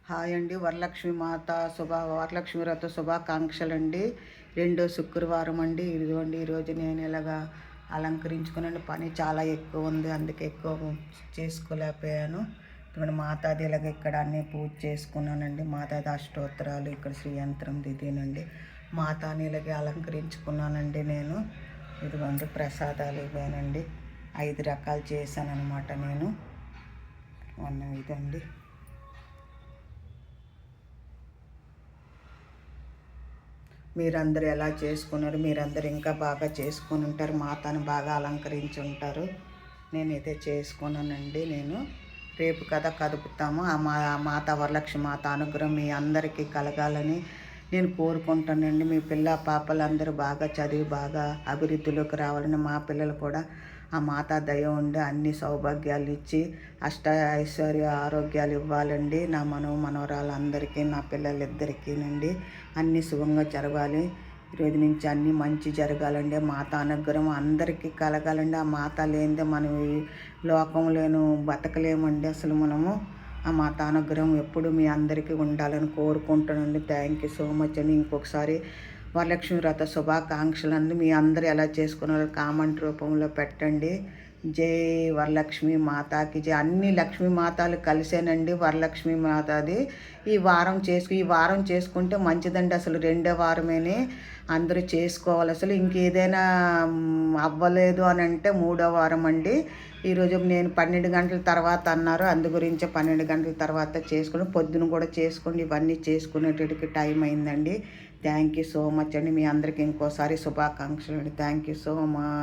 Hi అండి. వరలక్ష్మి మాత వరలక్ష్మి వ్రత శుభాకాంక్షలు అండి. రెండో శుక్రవారం అండి. ఇదిగోండి ఈరోజు నేను ఇలాగా అలంకరించుకున్నాను. పని చాలా ఎక్కువ ఉంది, అందుకే ఎక్కువ చేసుకోలేకపోయాను. ఇప్పుడు మాతాది ఇలాగ ఇక్కడ అన్నీ పూజ చేసుకున్నానండి. మాతాది అష్టోత్తరాలు, ఇక్కడ శ్రీయంత్రం దిదేనండి. మాతాని ఇలాగే అలంకరించుకున్నానండి నేను. ఇదిగోండి ప్రసాదాలు ఇవేనండి. 5 రకాలు చేశాను అనమాట నేను. ఇదండి. మీరందరూ ఎలా చేసుకున్నారు? మీరందరూ ఇంకా బాగా చేసుకుని ఉంటారు. మాతను బాగా అలంకరించి ఉంటారు. నేనైతే చేసుకున్నానండి. నేను రేపు కదా కదుపుతాము. ఆ మాత వరలక్ష్మి మాత అనుగ్రహం మీ అందరికీ కలగాలని నేను కోరుకుంటానండి. మీ పిల్ల పాపలందరూ బాగా చదివి బాగా అభివృద్ధిలోకి రావాలని, మా పిల్లలు కూడా ఆ మాతా దయ ఉండి అన్ని సౌభాగ్యాలు ఇచ్చి ఐశ్వర్య ఆరోగ్యాలు ఇవ్వాలండి. నా మనవరాలందరికీ, నా పిల్లలిద్దరికీనండి అన్నీ శుభంగా జరగాలి. ఈరోజు నుంచి అన్నీ మంచి జరగాలండి. మాత అనుగ్రహం అందరికీ కలగాలండి. ఆ మాత లేనిదే మనం ఈ లోకంలోనూ బతకలేమండి. అసలు మనము ఆ మాత అనుగ్రహం ఎప్పుడు మీ అందరికీ ఉండాలని కోరుకుంటానండి. థ్యాంక్ యూ సో మచ్ అండి. ఇంకొకసారి వరలక్ష్మి వ్రత శుభాకాంక్షలు అండి. మీ అందరూ ఎలా చేసుకున్నారో కామెంట్ రూపంలో పెట్టండి. జై వరలక్ష్మి మాతాకి జై. అన్ని లక్ష్మీ మాతాలు కలిసేనండి వరలక్ష్మి మాతాది. ఈ వారం చేసుకుంటే మంచిదండి. అసలు 2వ వారమేనే అందరూ చేసుకోవాలి. అసలు ఇంకేదైనా అవ్వలేదు అని అంటే 3వ వారం అండి. ఈరోజు నేను 12 గంటల తర్వాత అన్నారు, అందు గురించి 12 గంటల తర్వాత చేసుకుని పొద్దున కూడా చేసుకోండి. ఇవన్నీ చేసుకునేటికి టైం అయిందండి. థ్యాంక్ యూ సో మచ్ అండి. మీ అందరికీ ఇంకోసారి శుభాకాంక్షలు అండి. Thank you so much.